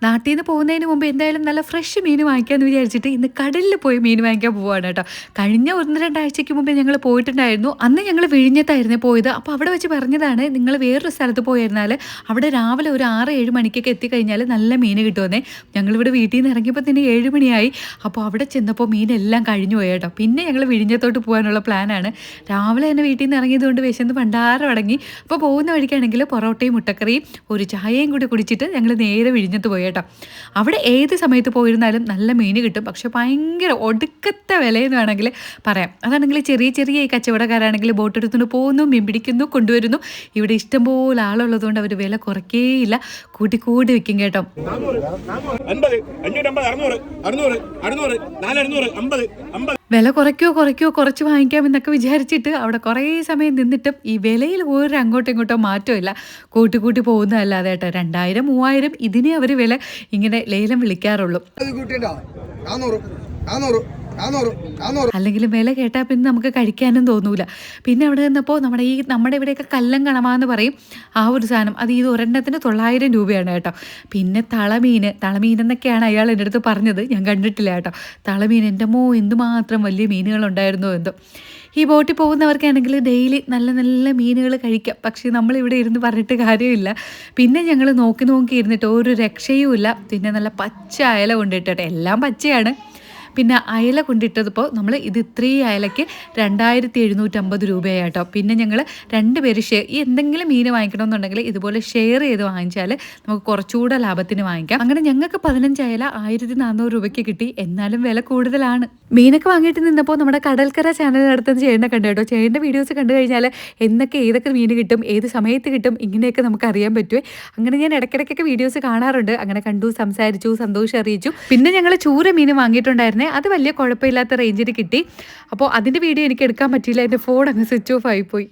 നാട്ടിൽ നിന്ന് പോകുന്നതിന് മുമ്പ് എന്തായാലും നല്ല ഫ്രഷ് മീൻ വാങ്ങിക്കാമെന്ന് വിചാരിച്ചിട്ട് ഇന്ന് കടലിൽ പോയി മീൻ വാങ്ങിക്കാൻ പോവാണ് കേട്ടോ. കഴിഞ്ഞ 1-2 ആഴ്ചയ്ക്ക് മുമ്പേ ഞങ്ങൾ പോയിട്ടുണ്ടായിരുന്നു. അന്ന് ഞങ്ങൾ വിഴിഞ്ഞത്തായിരുന്നു പോയത്. അപ്പോൾ അവിടെ വെച്ച് പറഞ്ഞതാണ്, നിങ്ങൾ വേറൊരു സ്ഥലത്ത് പോയിരുന്നാൽ അവിടെ രാവിലെ ഒരു 6-7 മണിക്കൊക്കെ എത്തിക്കഴിഞ്ഞാൽ നല്ല മീൻ കിട്ടുമെന്നേ. ഞങ്ങളിവിടെ വീട്ടിൽ നിന്ന് ഇറങ്ങിയപ്പോൾ തന്നെ 7 മണിയായി. അപ്പോൾ അവിടെ ചെന്നപ്പോൾ മീനെല്ലാം കഴിഞ്ഞു പോയി കേട്ടോ. പിന്നെ ഞങ്ങൾ വിഴിഞ്ഞത്തോട്ട് പോകാനുള്ള പ്ലാനാണ്. രാവിലെ തന്നെ വീട്ടിൽ നിന്ന് ഇറങ്ങിയതുകൊണ്ട് വിശന്ന് ഭണ്ഡാരം അടങ്ങി. അപ്പോൾ പോകുന്ന വഴിക്കാണെങ്കിൽ പൊറോട്ടയും മുട്ടക്കറിയും ഒരു ചായയും കൂടി കുടിച്ചിട്ട് ഞങ്ങൾ നേരെ വിഴിഞ്ഞത്ത് പോയി കേട്ടോ. അവിടെ ഏത് സമയത്ത് പോയിരുന്നാലും നല്ല മീൻ കിട്ടും. പക്ഷെ ഭയങ്കര ഒടുക്കത്തെ വിലയെന്ന് വേണമെങ്കിൽ പറയാം. അതാണെങ്കിൽ ചെറിയ ചെറിയ ഈ കച്ചവടക്കാരാണെങ്കിൽ ബോട്ട് എടുത്തുകൊണ്ട് പോകുന്നു, മീൻ പിടിക്കുന്നു, കൊണ്ടുവരുന്നു. ഇവിടെ ഇഷ്ടംപോലെ ആളുള്ളതുകൊണ്ട് അവർ വില കുറയ്ക്കേയില്ല, കൂട്ടി കൂടി വെക്കും കേട്ടോ. വില കുറയ്ക്കോ കുറച്ച് വാങ്ങിക്കാമെന്നൊക്കെ വിചാരിച്ചിട്ട് അവിടെ കുറേ സമയം നിന്നിട്ടും ഈ വിലയിൽ ഒരു അങ്ങോട്ടും ഇങ്ങോട്ടോ മാറ്റമില്ല, കൂട്ടി പോകുന്നതല്ലാതെ കേട്ടോ. 2000-3000 ഇതിനെ അവർ വില ഇങ്ങനെ ലേലം വിളിക്കാറുള്ളൂ. അല്ലെങ്കിലും വില കേട്ടാൽ പിന്നെ നമുക്ക് കഴിക്കാനും തോന്നൂല. പിന്നെ അവിടെ നിന്നപ്പോൾ നമ്മുടെ ഇവിടെയൊക്കെ കല്ലം കണമാന്ന് പറയും, ആ ഒരു സാധനം, അത് ഇത് ഒരെണ്ണത്തിന് 900 രൂപയാണ് കേട്ടോ. പിന്നെ തളമീൻ എന്നൊക്കെയാണ് അയാൾ എൻ്റെ അടുത്ത് പറഞ്ഞത്, ഞാൻ കണ്ടിട്ടില്ല കേട്ടോ. തളമീൻ എൻ്റെ എന്തുമാത്രം വലിയ മീനുകളുണ്ടായിരുന്നോ എന്തോ. ഈ ബോട്ടിൽ പോകുന്നവർക്കാണെങ്കിൽ ഡെയിലി നല്ല നല്ല മീനുകൾ കഴിക്കാം. പക്ഷേ നമ്മളിവിടെ ഇരുന്ന് പറഞ്ഞിട്ട് കാര്യമില്ല. പിന്നെ ഞങ്ങൾ നോക്കി ഇരുന്നിട്ട് ഒരു രക്ഷയുമില്ല. പിന്നെ നല്ല പച്ച അയല കൊണ്ടിട്ടോ, എല്ലാം പച്ചയാണ്. പിന്നെ അയല കൊണ്ടിട്ടപ്പോൾ നമ്മൾ ഇത്രയും അയലയ്ക്ക് 2750 രൂപയായിട്ടോ. പിന്നെ ഞങ്ങൾ 2 പേര് എന്തെങ്കിലും മീൻ വാങ്ങിക്കണമെന്നുണ്ടെങ്കിൽ ഇതുപോലെ ഷെയർ ചെയ്ത് വാങ്ങിച്ചാൽ നമുക്ക് കുറച്ചുകൂടെ ലാഭത്തിന് വാങ്ങിക്കാം. അങ്ങനെ ഞങ്ങൾക്ക് 15 അയല 1400 രൂപയ്ക്ക് കിട്ടി. എന്നാലും വില കൂടുതലാണ്. മീനൊക്കെ വാങ്ങിയിട്ട് നിന്നപ്പോൾ നമ്മുടെ കടൽക്കര ചാനൽ നടത്തുന്ന ചേട്ടനെ കണ്ടു കേട്ടോ. ചേട്ടൻ്റെ വീഡിയോസ് കണ്ടു കഴിഞ്ഞാൽ ഏതൊക്കെ മീൻ കിട്ടും, ഏത് സമയത്ത് കിട്ടും, ഇങ്ങനെയൊക്കെ നമുക്ക് അറിയാൻ പറ്റുമേ. അങ്ങനെ ഞാൻ ഇടയ്ക്കിടയ്ക്കൊക്കെ വീഡിയോസ് കാണാറുണ്ട്. അങ്ങനെ കണ്ടു, സംസാരിച്ചു, സന്തോഷം അറിയിച്ചു. പിന്നെ ഞങ്ങൾ ചൂര മീൻ വാങ്ങിയിട്ടുണ്ടായിരുന്നേ, അത് വലിയ കുഴപ്പമില്ലാത്ത റേഞ്ചിന് കിട്ടി. അപ്പോൾ അതിൻ്റെ വീഡിയോ എനിക്ക് എടുക്കാൻ പറ്റിയില്ല, എൻ്റെ ഫോൺ അങ്ങ് സ്വിച്ച് ഓഫ് ആയിപ്പോയി.